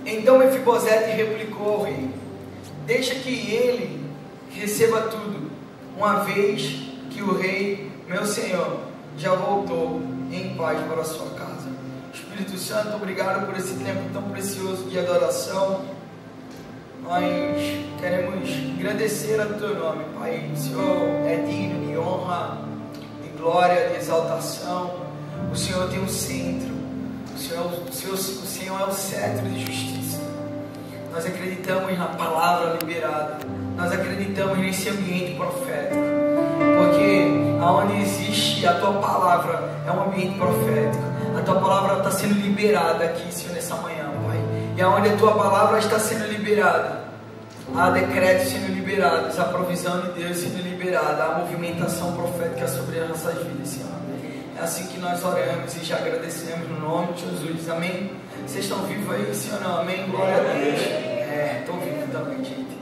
Então Mefibosete replicou ao rei: deixa que ele receba tudo, uma vez que o rei, meu senhor, já voltou em paz para a sua casa. Espírito Santo, obrigado por esse tempo tão precioso de adoração. Nós queremos agradecer a teu nome, Pai. O Senhor é digno de honra, de glória, de exaltação. O Senhor tem um centro. O Senhor é o cetro de justiça. Nós acreditamos na palavra liberada. Nós acreditamos nesse ambiente profético. Porque aonde existe a tua palavra é um ambiente profético. A tua palavra está sendo liberada aqui, Senhor, nessa manhã, Pai. E aonde a tua palavra está sendo liberada, há decretos sendo liberados, a provisão de Deus sendo liberada, a movimentação profética sobre as nossas vidas, Senhor. É assim que nós oramos e já agradecemos no nome de Jesus, amém? Vocês estão vivos aí, Senhor? Não, amém? Glória a Deus. Estou vivo também, gente.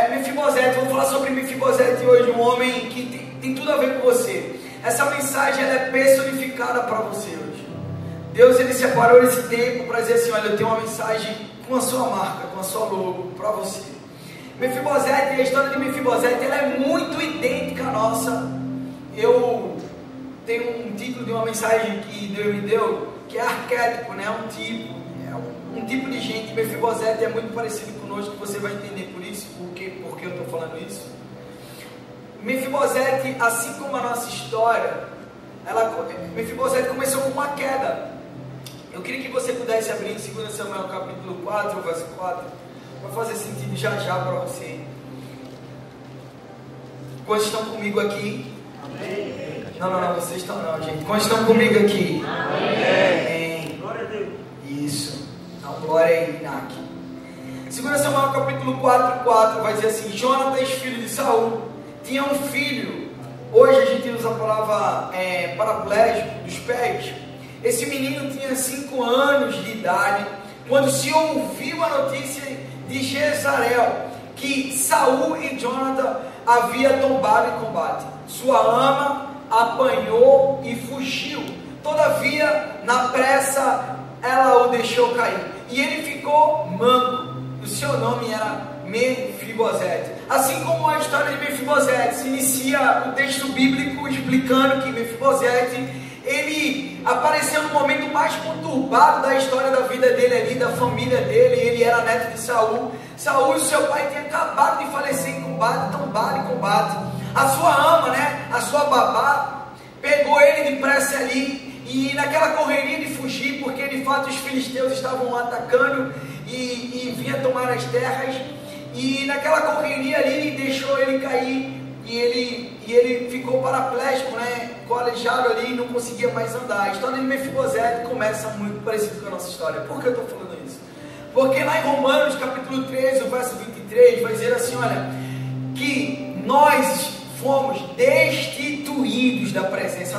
Mefibosete, vou falar sobre Mefibosete hoje, um homem que tem tudo a ver com você. Essa mensagem ela é personificada para você hoje. Deus, ele separou esse tempo para dizer assim: olha, eu tenho uma mensagem com a sua marca, com a sua logo para você. Mefibosete, a história de Mefibosete, ela é muito idêntica à nossa. Eu tenho um título de uma mensagem que Deus me deu, que é arquétipo, né? Um tipo de gente. Mefibosete é muito parecido conosco, você vai entender por isso, porque eu estou falando isso. Mefibosete, assim como a nossa história, Mefibosete começou com uma queda. Eu queria que você pudesse abrir em 2 Samuel capítulo 4, verso 4, vai fazer sentido já para você. Quantos estão comigo aqui? Amém. Não, vocês estão não, gente. Quantos estão comigo aqui? Amém. Glória a Deus. Isso. Então, glória aí, Inak. 2 Samuel capítulo 4 vai dizer assim: Jonatas, filho de Saul, tinha um filho. Hoje a gente usa a palavra paraplégico, dos pés. Esse menino tinha 5 anos de idade quando se ouviu a notícia de Jezreel, que Saul e Jonathan haviam tombado em combate. Sua ama apanhou e fugiu. Todavia, na pressa, ela o deixou cair. E ele ficou manco. O seu nome era Mefibosete. Assim como a história de Mefibosete, se inicia o texto bíblico explicando que Mefibosete, ele apareceu no momento mais conturbado da história da vida dele ali, da família dele. Ele era neto de Saul. Saul e seu pai tinham acabado de falecer em combate, tombado em combate. A sua ama, né, a sua babá, pegou ele depressa ali, e naquela correria de fugir, porque de fato os filisteus estavam atacando e vinha tomar as terras, e naquela correria ali deixou ele cair, e ele ficou paraplégico, né, aleijado ali, e não conseguia mais andar. A história de Mefibosete começa muito parecido com a nossa história. Por que eu estou falando isso? Porque lá em Romanos capítulo 13, o verso 23, vai dizer assim, olha, que nós fomos destituídos da presença.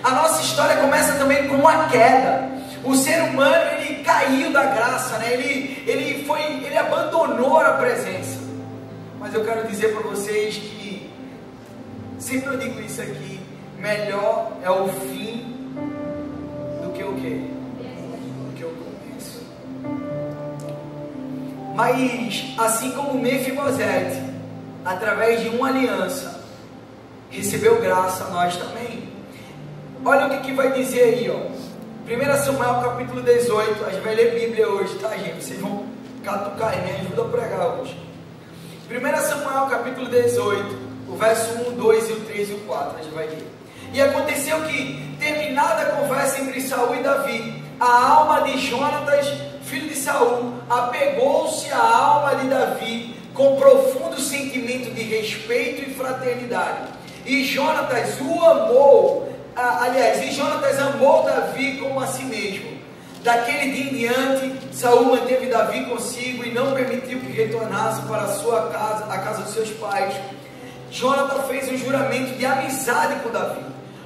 A nossa história começa também com uma queda. O ser humano, ele caiu da graça, né? Ele abandonou a presença. Mas eu quero dizer para vocês que, sempre eu digo isso aqui, melhor é o fim do que o quê? Do que o começo. Mas, assim como Mefibosete, através de uma aliança, recebeu graça, nós também. Olha o que vai dizer aí, ó. 1 Samuel capítulo 18, a gente vai ler Bíblia hoje, tá, gente? Vocês vão catucar e me ajudam a pregar hoje. 1 Samuel capítulo 18, o verso 1, 2 e o 3 e o 4, a gente vai ler. E aconteceu que, terminada a conversa entre Saul e Davi, a alma de Jonatas, filho de Saul, apegou-se à alma de Davi com profundo sentimento de respeito e fraternidade. E Jonatas o amou. E Jonatas amou Davi como a si mesmo. Daquele dia em diante, Saul manteve Davi consigo e não permitiu que retornasse para a sua casa, a casa dos seus pais. Jonatas fez um juramento de amizade com Davi,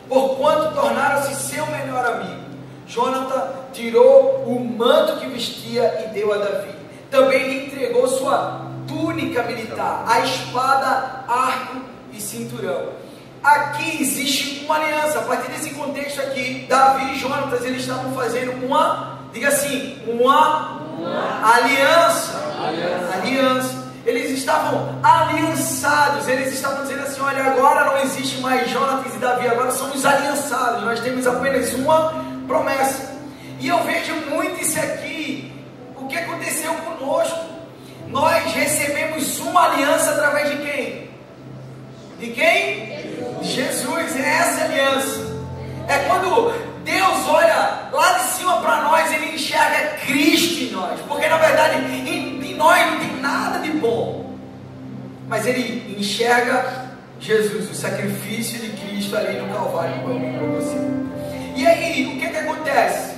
porquanto tornaram-se seu melhor amigo. Jonatas tirou o manto que vestia e deu a Davi. Também lhe entregou sua túnica militar, a espada, arco e cinturão. Aqui existe uma aliança. A partir desse contexto aqui, Davi e Jonatas, eles estavam fazendo uma, diga assim, uma Aliança. Aliança. Eles estavam aliançados. Eles estavam dizendo assim: olha, agora não existe mais Jonatas e Davi, agora somos aliançados. Nós temos apenas uma promessa. E eu vejo muito isso aqui. O que aconteceu conosco? Nós recebemos uma aliança através de quem? De quem? Jesus. É essa aliança. É quando Deus olha lá de cima para nós, Ele enxerga Cristo em nós. Porque na verdade em nós não tem nada de bom, mas Ele enxerga Jesus, o sacrifício de Cristo ali no Calvário por mim e por você. E aí, o que acontece?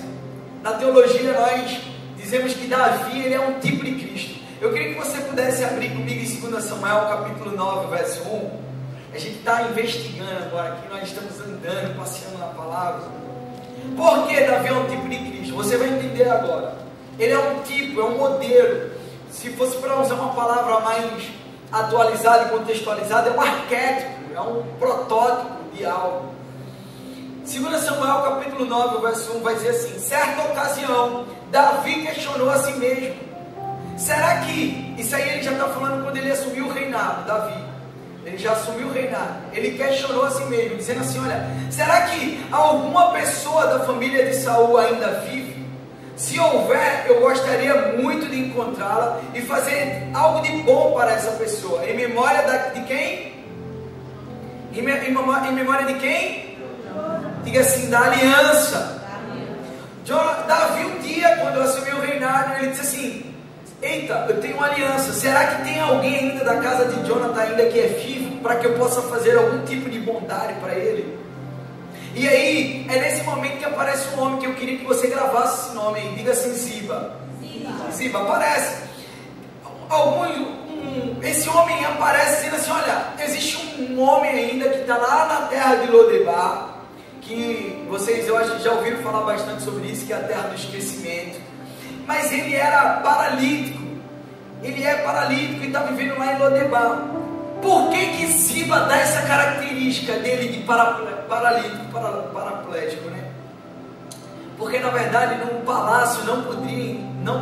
Na teologia nós dizemos que Davi, ele é um tipo de Cristo. Eu queria que você pudesse abrir comigo em 2 Samuel capítulo 9, verso 1. A gente está investigando agora aqui, nós estamos andando, passeando na palavra. Por que Davi é um tipo de Cristo? Você vai entender agora. Ele é um tipo, é um modelo. Se fosse para usar uma palavra mais atualizada e contextualizada, é um arquétipo, é um protótipo de algo. 2 Samuel capítulo 9, verso 1 vai dizer assim: certa ocasião, Davi questionou a si mesmo: será que, isso aí ele já está falando quando ele assumiu o reinado, Davi, ele já assumiu o reinado, ele questionou a si mesmo, dizendo assim: olha, será que alguma pessoa da família de Saul ainda vive? Se houver, eu gostaria muito de encontrá-la e fazer algo de bom para essa pessoa, em memória de quem? Em memória de quem? Diga assim: da aliança. Davi um dia, quando assumiu o reinado, ele disse assim: eita, eu tenho uma aliança, será que tem alguém ainda da casa de Jonathan ainda que é vivo, para que eu possa fazer algum tipo de bondade para ele? E aí, é nesse momento que aparece um homem, que eu queria que você gravasse esse nome aí, diga assim: Ziba. Ziba aparece. Esse homem aparece dizendo assim: olha, existe um homem ainda que está lá na terra de Lodebar, que vocês, eu acho que já ouviram falar bastante sobre isso, que é a terra do esquecimento. Mas ele era paralítico. Ele é paralítico e está vivendo lá em Lodebar. Por que Ziba dá essa característica dele de paralítico, paraplégico, né? Porque na verdade num palácio não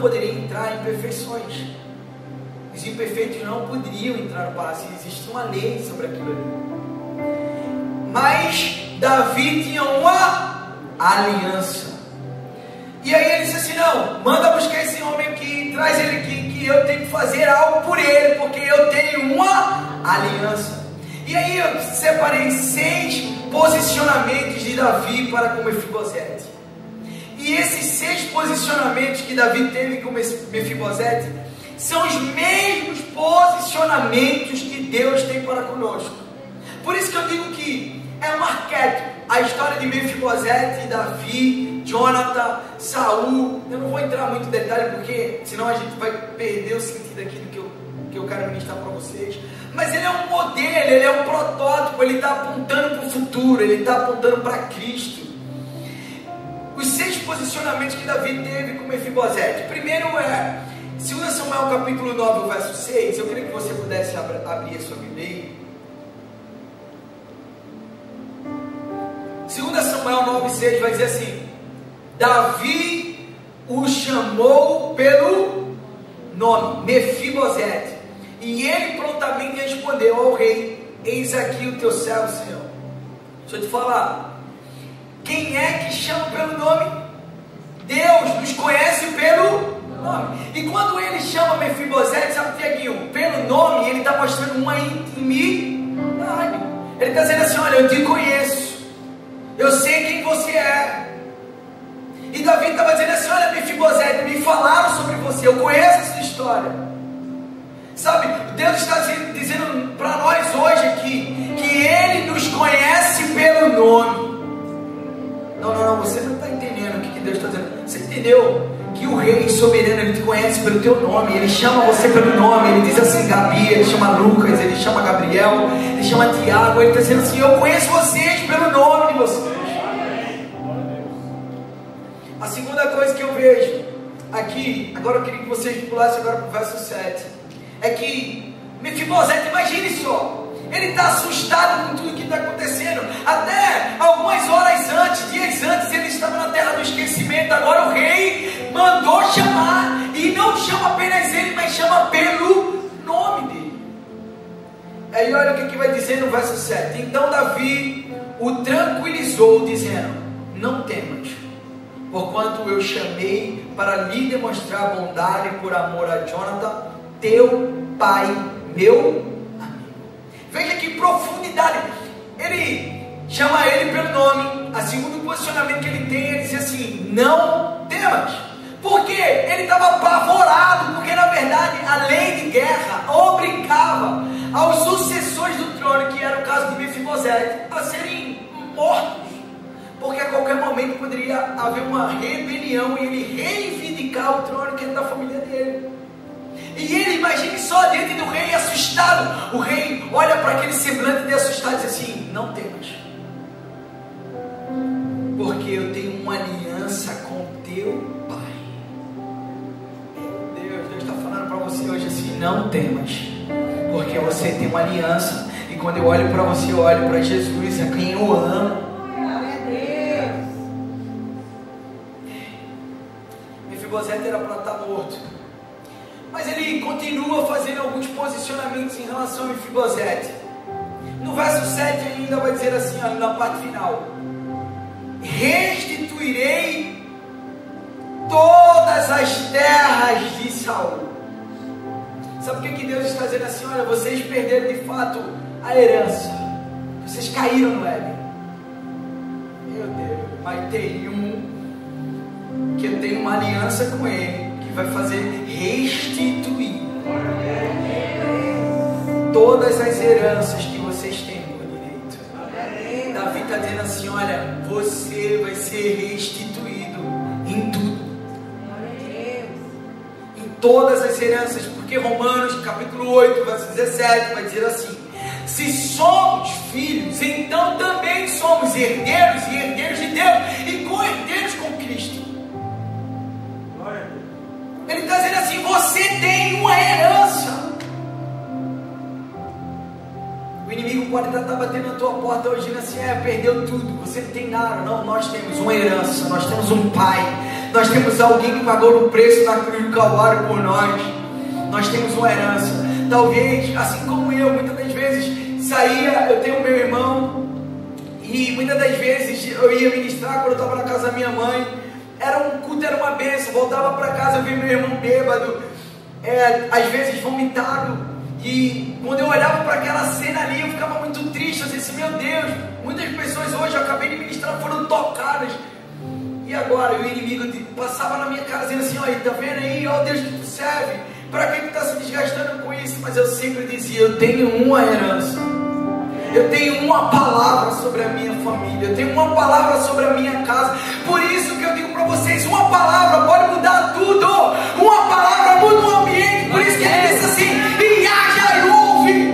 poderia entrar imperfeições. Os imperfeitos não poderiam entrar no palácio. Existe uma lei sobre aquilo ali. Mas Davi tinha uma aliança. E aí ele disse assim: não, manda buscar esse homem aqui, traz ele aqui, que eu tenho que fazer algo por ele, porque eu tenho uma aliança. E aí eu separei 6 posicionamentos de Davi para com Mefibosete. E esses 6 posicionamentos que Davi teve com Mefibosete são os mesmos posicionamentos que Deus tem para conosco. Por isso que eu digo que é um arquétipo. A história de Mefibosete, Davi, Jonathan, Saul. Eu não vou entrar muito em detalhe, porque senão a gente vai perder o sentido aqui do que eu quero ministrar para vocês. Mas ele é um modelo, ele é um protótipo, ele está apontando para o futuro, ele está apontando para Cristo. Os 6 posicionamentos que Davi teve com Mefibosete. Primeiro é 2 Samuel capítulo 9, verso 6. Eu queria que você pudesse abrir a sua Bíblia aí. 2 Samuel 9, 6 vai dizer assim: Davi o chamou pelo nome, Mefibosete, e ele prontamente respondeu ao rei: eis aqui o teu servo, Senhor. Deixa eu te falar, quem é que chama pelo nome? Deus nos conhece pelo nome. E quando ele chama Mefibosete, sabe, Tiaguinho, pelo nome, ele está mostrando uma intimidade. Ele está dizendo assim: olha, eu te conheço, eu sei quem você é. E Davi estava dizendo assim: olha, Mefibosete, me falaram sobre você, eu conheço essa história. Sabe, Deus está dizendo para nós hoje aqui que Ele nos conhece pelo nome. Não, você não está entendendo o que Deus está dizendo. Você entendeu que o Rei soberano, Ele te conhece pelo teu nome. Ele chama você pelo nome. Ele diz assim: Gabi, Ele chama Lucas, Ele chama Gabriel, Ele chama Tiago. Ele está dizendo assim: eu conheço vocês pelo nome de vocês. A segunda coisa que eu vejo aqui, agora eu queria que vocês pulassem agora para o verso 7, é que Mefibosete, imagine só, ele está assustado com tudo que está acontecendo. Até algumas horas antes, dias antes, ele estava na terra do esquecimento. Agora o rei mandou chamar, e e não chama apenas ele, mas chama pelo nome dele. Aí olha o que vai dizer no verso 7. Então Davi o tranquilizou, dizendo: não temas, porquanto eu chamei para lhe demonstrar bondade por amor a Jonathan, teu pai, meu amigo. Veja que profundidade. Ele chama ele pelo nome. A segundo posicionamento que ele tem, ele diz assim: não temas. Porque ele estava apavorado, porque na verdade a lei de guerra obrigava aos sucessores do trono, que era o caso de Mefibosete, a serem mortos, porque a qualquer momento poderia haver uma rebelião e ele reivindicar o trono que era da família dele. E ele, imagine só, diante do rei assustado, o rei olha para aquele semblante de assustado e diz assim: não temas, porque eu tenho uma aliança com teu pai. Meu Deus está falando para você hoje assim: não temas, porque você tem uma aliança. E quando eu olho para você, eu olho para Jesus, a quem eu amo. Mefibosete era para estar morto, mas ele continua fazendo alguns posicionamentos em relação a Mefibosete. No verso 7 ainda vai dizer assim, ó, na parte final: restituirei todas as terras de Saul. Sabe o que Deus está dizendo assim? Olha, vocês perderam de fato a herança, vocês caíram no Éden. Meu Deus, mas tem que eu tenho uma aliança com ele, que vai fazer restituir todas as heranças que vocês têm por direito. Davi está dizendo assim: olha, você vai ser restituído em tudo, em todas as heranças, porque Romanos capítulo 8, verso 17 vai dizer assim: se somos filhos, então também somos herdeiros e herdeiros de Deus e co-herdeiros com Cristo. Ele está dizendo assim: você tem uma herança. O inimigo pode estar batendo na tua porta hoje dizendo assim: perdeu tudo, você não tem nada. Não, nós temos uma herança, nós temos um pai, nós temos alguém que pagou o preço na cruz do Calvário por nós. Nós temos uma herança. Talvez, assim como eu, muitas das vezes saía, eu tenho meu irmão, e muitas das vezes eu ia ministrar quando eu estava na casa da minha mãe. Era um culto, era uma bênção. Voltava para casa, eu via meu irmão bêbado, às vezes vomitado. E quando eu olhava para aquela cena ali, eu ficava muito triste. Eu disse assim: meu Deus, muitas pessoas hoje, eu acabei de ministrar, foram tocadas. E agora o inimigo passava na minha casa dizendo assim: olha, tá vendo aí, ó Deus que tu serve, para quem tu está se desgastando com isso? Mas eu sempre dizia: eu tenho uma herança, eu tenho uma palavra sobre a minha família, eu tenho uma palavra sobre a minha casa. Por isso que eu digo para vocês: uma palavra pode mudar tudo, uma palavra muda o ambiente. Por isso que ele disse assim: e haja e ouve.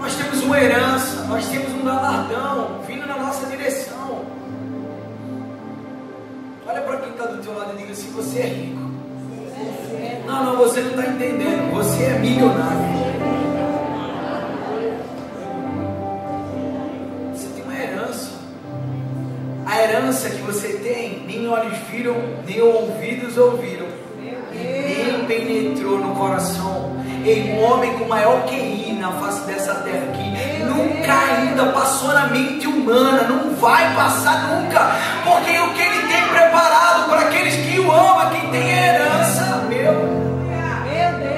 Nós temos uma herança, nós temos um galardão vindo na nossa direção. Olha para quem está do teu lado e diga assim: você é rico. Não, você não está entendendo, você é milionário. A herança que você tem, nem olhos viram, nem ouvidos ouviram, nem penetrou no coração em um homem com maior QI na face dessa terra, que nunca ainda passou na mente humana, não vai passar nunca, porque o que ele tem preparado para aqueles que o amam, quem tem herança, meu Deus,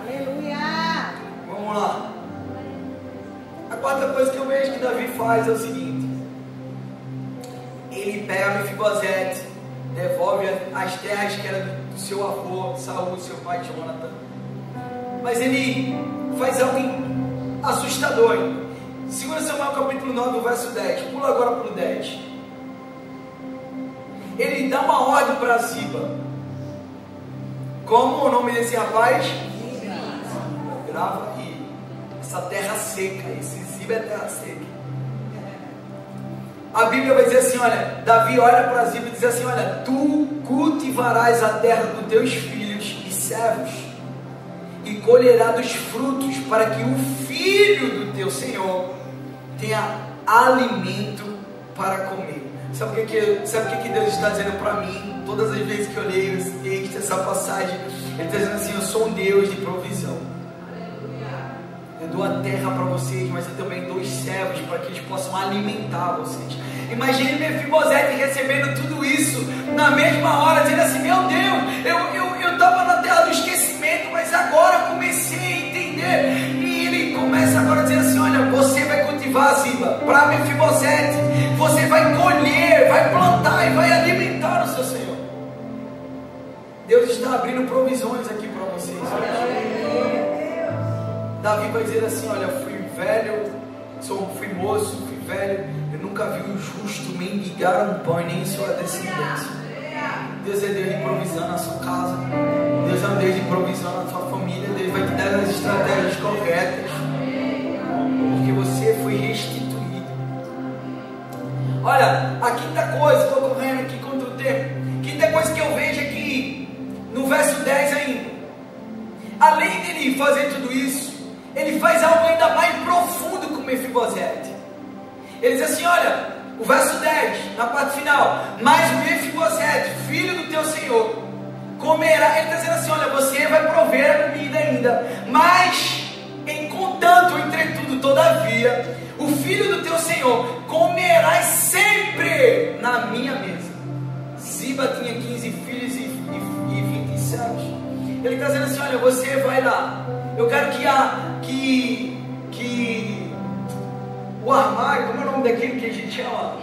aleluia. Vamos lá. A quarta coisa que eu vejo que Davi faz é o seguinte: ele pega Mefibosete, devolve as terras que eram do seu avô Saul, seu pai Jonathan, mas ele faz algo assustador. 2 Samuel capítulo 9, verso 10, pula agora para o 10. Ele dá uma ordem para Ziba. Como o nome desse rapaz? Grava aí. Essa terra seca, esse Ziba é terra seca. A Bíblia vai dizer assim: olha, Davi olha para Ziba e diz assim: olha, tu cultivarás a terra dos teus filhos e servos, e colherá dos frutos, para que o filho do teu Senhor tenha alimento para comer. Sabe o que Deus está dizendo para mim? Todas as vezes que eu leio esse texto, essa passagem, Ele está dizendo assim: eu sou um Deus de provisão. Eu dou a terra para vocês, mas eu também dou os servos para que eles possam alimentar vocês. Imagine Mefibosete recebendo tudo isso na mesma hora, dizendo assim: meu Deus, eu estava na terra do esquecimento, mas agora comecei a entender. E ele começa agora a dizer assim: olha, você vai cultivar, Ziba, para Mefibosete, você vai colher, vai plantar e vai alimentar o seu Senhor. Deus está abrindo provisões aqui para vocês. Davi vai dizer assim: olha, eu fui velho, fui moço, fui velho, eu nunca vi o justo mendigar um pão, nem sua descendência. Deus é Deus de provisão na sua casa, Deus é um Deus de provisão na sua família. Deus vai te dar as estratégias corretas, porque você foi restituído. Olha, a quinta coisa, estou correndo aqui contra o tempo. Quinta coisa que eu vejo aqui no verso 10 ainda, além dele fazer tudo isso, ele faz algo ainda mais profundo com Mefibosete. Ele diz assim: olha, o verso 10, na parte final: mas Mefibosete, filho do teu Senhor, comerá. Ele está dizendo assim: olha, você vai prover a comida ainda, mas contanto, entretudo, todavia, o filho do teu Senhor comerás sempre na minha mesa. Ziba tinha 15 filhos e 20 servos. Ele está dizendo assim: olha, você vai lá, eu quero que o armário, como é o nome daquilo que a gente chama?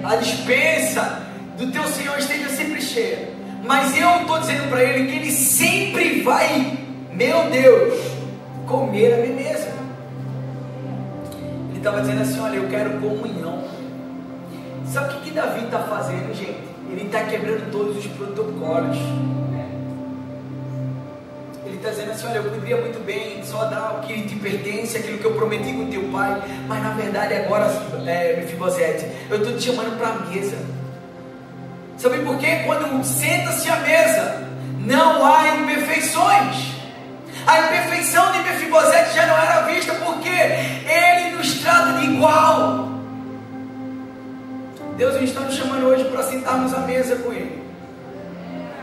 A despensa do teu Senhor esteja sempre cheia. Mas eu estou dizendo para ele que ele sempre vai, meu Deus, comer a minha mesa. Ele estava dizendo assim: olha, eu quero comunhão. Sabe o que Davi está fazendo, gente? Ele está quebrando todos os protocolos. Ele está dizendo assim: olha, eu poderia muito bem só dar o que te pertence, aquilo que eu prometi com teu pai, mas na verdade agora, Mefibosete, eu estou te chamando para a mesa. Sabe por quê? Quando senta-se à mesa, não há imperfeições. A imperfeição de Mefibosete já não era vista, porque ele nos trata de igual. Deus está nos chamando hoje para sentarmos à mesa com Ele.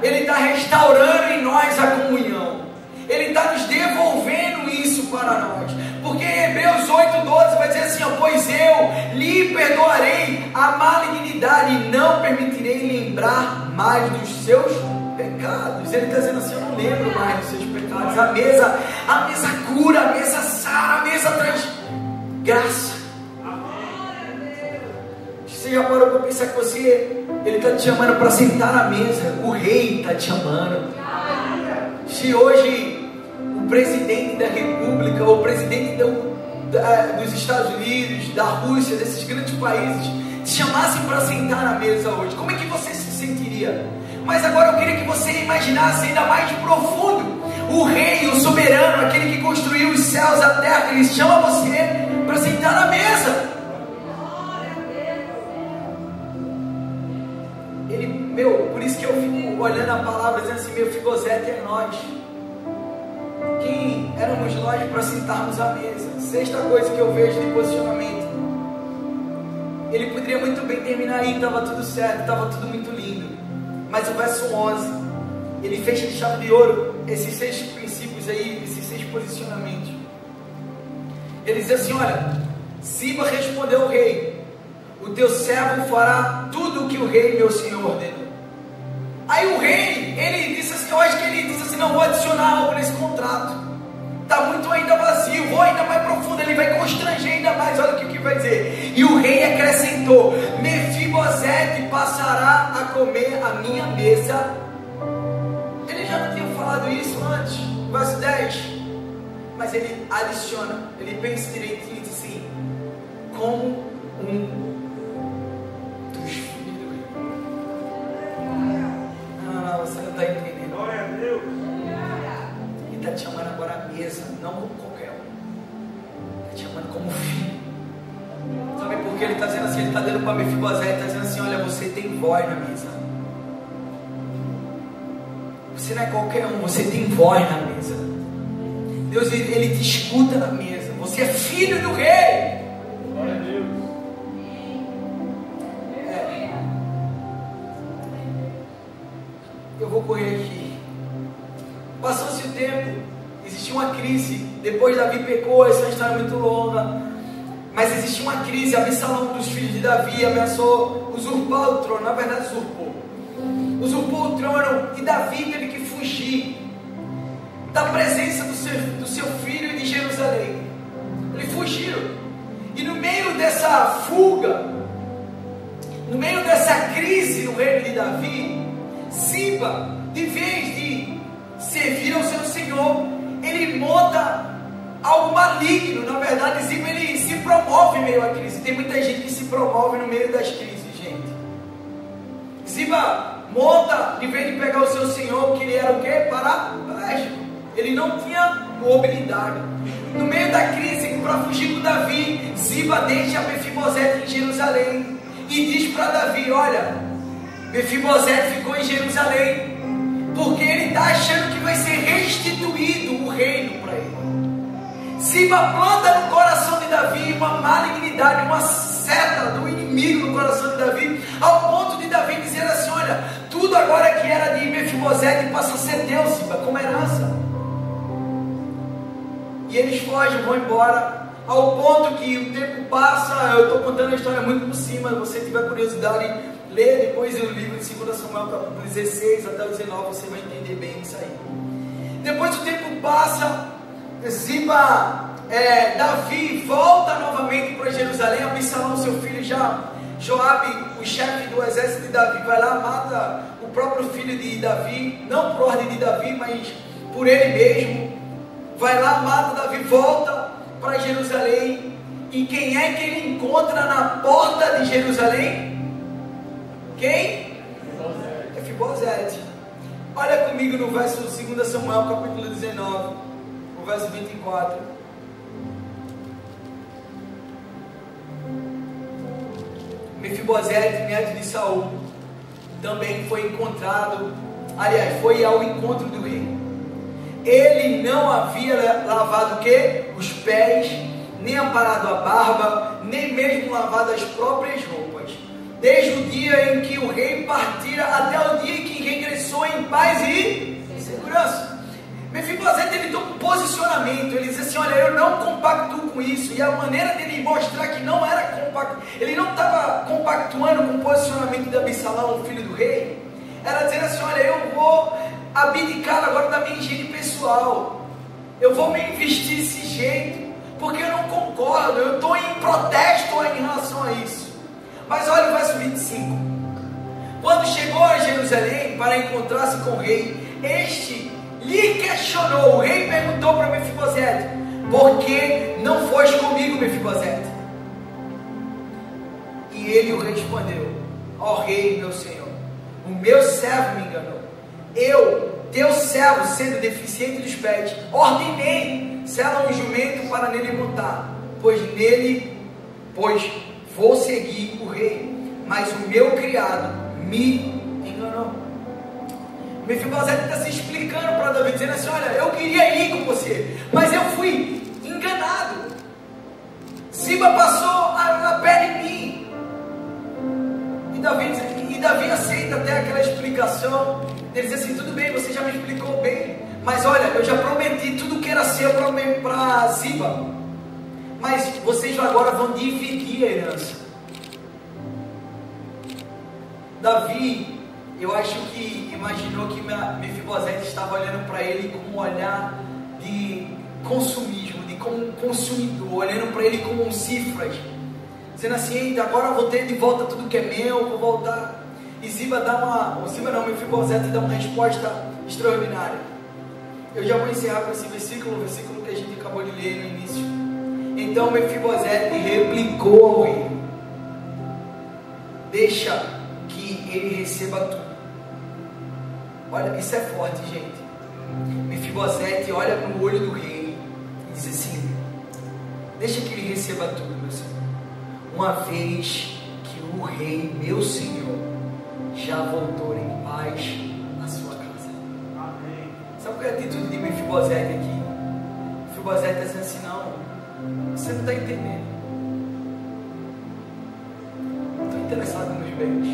Ele está restaurando em nós a comunhão. Ele está nos devolvendo isso para nós. Porque em Hebreus 8:12 vai dizer assim: ó, pois eu lhe perdoarei a malignidade e não permitirei lembrar mais dos seus pecados. Ele está dizendo assim: eu não lembro mais dos seus pecados. A mesa cura, a mesa sara, a mesa traz graça. Você já parou para pensar que Ele está te chamando para sentar à mesa? O rei está te chamando. Se hoje o presidente da república, o presidente dos Estados Unidos, da Rússia, desses grandes países, te chamassem para sentar na mesa hoje, como é que você se sentiria? Mas agora eu queria que você imaginasse ainda mais profundo. O rei, o soberano, aquele que construiu os céus, a terra, ele chama você para sentar na mesa. Por isso que eu fico olhando a palavra, dizendo assim: Mefibosete é nós. Quem éramos nós para sentarmos à mesa? Sexta coisa que eu vejo de posicionamento. Ele poderia muito bem terminar aí, estava tudo certo, estava tudo muito lindo. Mas o verso 11, ele fecha de chave de ouro esses 6 princípios aí, esses 6 posicionamentos. Ele diz assim: olha, Ziba respondeu ao rei: o teu servo fará tudo o que o rei meu senhor ordenou. Aí o rei, ele disse assim, eu acho que ele disse assim: não vou adicionar algo nesse contrato, está muito ainda vazio, vou ainda mais profundo, ele vai constranger ainda mais. Olha o que vai dizer. E o rei acrescentou: Mefibosete passará a comer a minha mesa. Ele já não tinha falado isso antes, verso 10, mas ele adiciona, ele pensa direitinho e diz assim: como um dos filhos do rei. Não, você não está entendendo. Glória a Deus. Ele está te chamando agora à mesa, não como qualquer um, está te chamando como filho. Sabe por que ele está dizendo assim? Ele está dando para Mefibosete, está dizendo assim: olha, você tem voz na mesa. Você não é qualquer um, você tem voz na mesa. Deus, ele te escuta na mesa. Você é filho do rei. Glória a Deus. eu vou correr aqui. Passou-se o tempo, existiu uma crise, depois Davi pecou, essa é uma história muito longa, mas existiu uma crise, Absalão, um dos filhos de Davi, ameaçou usurpar o trono, na verdade usurpou o trono, e Davi teve que fugir da presença do seu filho e de Jerusalém. Ele fugiu, e no meio dessa fuga, no meio dessa crise no reino de Davi, Ziba, de vez de servir ao seu Senhor, ele monta algo maligno. Na verdade, Ziba, ele se promove em meio à crise. Tem muita gente que se promove no meio das crises, gente. Ziba monta, de vez de pegar o seu Senhor, que ele era o quê? Paraplégico. Ele não tinha mobilidade. No meio da crise, para fugir com Davi, Ziba deixa Mefibosete em Jerusalém e diz para Davi: olha, Mefibosete ficou em Jerusalém porque ele está achando que vai ser restituído o reino para ele. Ziba planta no coração de Davi uma malignidade, uma seta do inimigo no coração de Davi, ao ponto de Davi dizer assim: olha, tudo agora que era de Mefibosete passa a ser teu, Ziba, como herança. E eles fogem, vão embora, ao ponto que o tempo passa. Eu estou contando a história muito por cima, se você tiver curiosidade, lê depois o livro de 2 Samuel, capítulo 16 até o 19, você vai entender bem isso aí. Depois o tempo passa, Ziba, Davi volta novamente para Jerusalém. Absalão, seu filho, Joabe, o chefe do exército de Davi, vai lá, mata o próprio filho de Davi, não por ordem de Davi, mas por ele mesmo. Vai lá, mata Davi, volta para Jerusalém. E quem é que ele encontra na porta de Jerusalém? Quem? Mefibosete. Olha comigo no verso 2 Samuel, capítulo 19, o verso 24. Mefibosete, neto de Saul, também foi encontrado, aliás, foi ao encontro do rei. Ele não havia lavado o quê? Os pés, nem aparado a barba, nem mesmo lavado as próprias roupas, desde o dia em que o rei partira até o dia em que regressou em paz e segurança. Mefibosete, ele toma um posicionamento, ele diz assim: olha, eu não compactuo com isso. E a maneira dele mostrar que não era compacto, ele não estava compactuando com o posicionamento de Absalão, o filho do rei, era dizer assim: olha, eu vou abdicar agora da minha higiene pessoal, eu vou me investir desse jeito, porque eu não concordo, eu estou em protesto em relação a isso. Mas olha o verso 25. Quando chegou a Jerusalém para encontrar-se com o rei, este lhe questionou. O rei perguntou para Mefibosete: por que não foste comigo, Mefibosete? E ele o respondeu: ó rei, meu senhor, o meu servo me enganou. Eu, teu servo, sendo deficiente dos pés, ordenei: sela um jumento para nele montar, pois vou seguir o rei. Mas o meu criado me enganou. Mefibosete está se explicando para Davi, dizendo assim: olha, eu queria ir com você, mas eu fui enganado. Ziba passou a pé em mim. E Davi aceita até aquela explicação. Ele diz assim: tudo bem, você já me explicou bem, mas olha, eu já prometi tudo que era seu para Ziba, mas vocês agora vão dividir a herança. Davi, eu acho que imaginou que Mefibosete estava olhando para ele com um olhar de consumismo, de como um consumidor, olhando para ele como um cifras, dizendo assim: agora eu vou ter de volta tudo que é meu, vou voltar. E Mefibosete dá uma resposta extraordinária. Eu já vou encerrar com esse versículo, o versículo que a gente acabou de ler no início. Então Mefibosete replicou ao rei: deixa que ele receba tudo. Olha, isso é forte, gente. Mefibosete olha no olho do rei e diz assim: deixa que ele receba tudo, meu senhor, uma vez que o rei, meu senhor, já voltou em paz à sua casa. Amém. Sabe qual é a atitude de Mefibosete aqui? Mefibosete está dizendo assim: não, você não está entendendo, não estou interessado nos bens.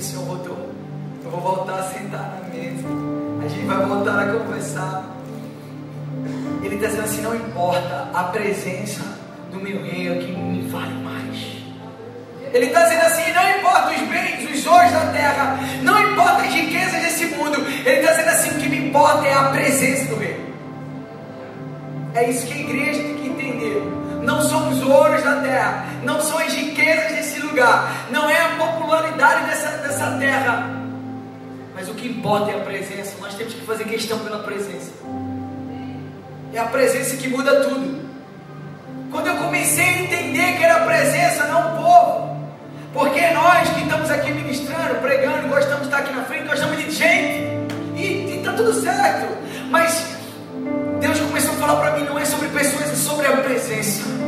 Senhor voltou. Eu vou voltar a sentar na mesa. A gente vai voltar a conversar. Ele está dizendo assim: não importa, a presença do meu rei é que me vale mais. Ele está dizendo assim: não importa os bens, os ouros da terra, não importa as riquezas desse mundo. Ele está dizendo assim: o que me importa é a presença do rei. É isso que a igreja tem que entender. Não são os ouros da terra, não são as riquezas desse lugar, não é a popularidade dessa terra, mas o que importa é a presença. Nós temos que fazer questão pela presença. É a presença que muda tudo. Quando eu comecei a entender que era a presença, não o povo, porque nós que estamos aqui ministrando, pregando, gostamos de estar aqui na frente, gostamos de gente, e está tudo certo, mas Deus começou a falar para mim: não é sobre pessoas, é sobre a presença.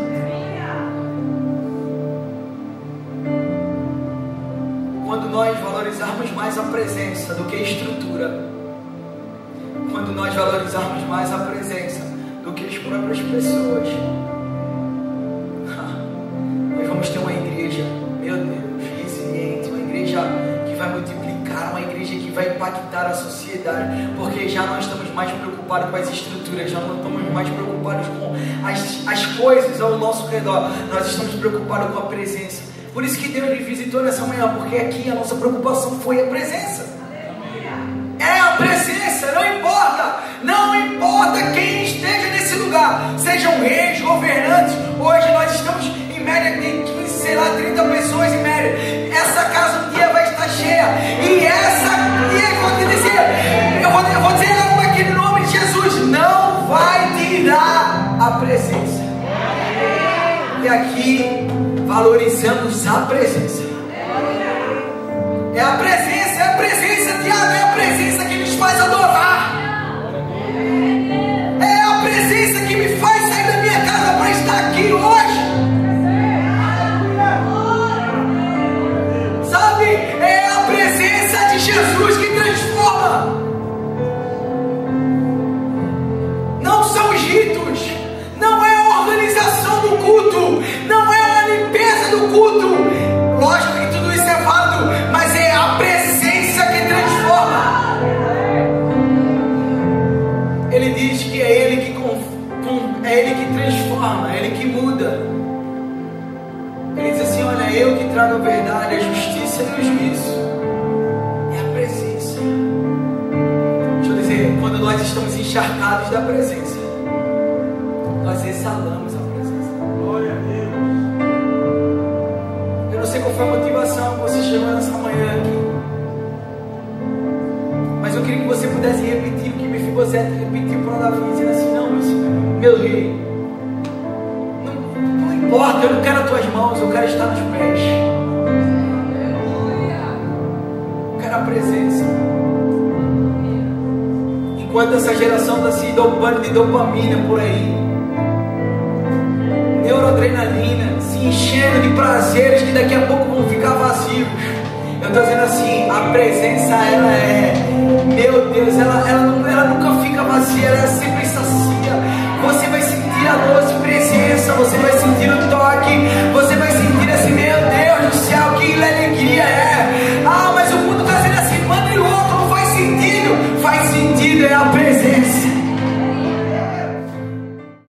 Quando nós valorizarmos mais a presença do que a estrutura, quando nós valorizarmos mais a presença do que as próprias pessoas, nós vamos ter uma igreja, meu Deus, resiliente, uma igreja que vai multiplicar, uma igreja que vai impactar a sociedade, porque já não estamos mais preocupados com as estruturas, já não estamos mais preocupados com as coisas ao nosso redor, nós estamos preocupados com a presença. Por isso que Deus me visitou nessa manhã, porque aqui a nossa preocupação foi a presença. É a presença, não importa quem esteja nesse lugar, sejam reis, governantes. Hoje nós estamos em média, tem 15, sei lá, 30 pessoas em média. Essa casa um dia vai estar cheia, e eu vou dizer algo aqui no nome de Jesus: não vai tirar a presença. E aqui valorizamos a presença. É a presença, Tiago, é a presença que nos faz adorar. É a presença que me faz sair da minha casa para estar aqui hoje. Sabe, é a presença de Jesus que transforma. Não são os ritos, não é a organização do culto, não é a limpeza do culto. Lógico que tudo isso é válido, mas é a presença que transforma. Ele diz que é Ele que transforma, é Ele que muda. Ele diz assim: olha, eu que trago a verdade, a justiça e o juízo. É a presença. Deixa eu dizer, quando nós estamos encharcados da presença, nós exalamos a presença. Glória a Deus. Eu não sei qual foi a motivação que você chegou nessa manhã aqui, mas eu queria que você pudesse repetir o que Mefibosete repetiu para Davi, dizendo assim: não, meu rei, não importa, eu não quero as tuas mãos, eu quero estar nos pés. Eu quero a presença. Enquanto essa geração está se dopando de dopamina por aí, neuroadrenalina, se enchendo de prazeres que daqui a pouco vão ficar vazios, eu estou dizendo assim: a presença, ela é, meu Deus, ela nunca fica vazia, ela sempre sacia. Você vai sentir a doce presença, você vai sentir o toque, você vai sentir assim: meu Deus do céu, que alegria é. Ah, mas o mundo está dizendo assim: mano, e louco, não faz sentido. Faz sentido.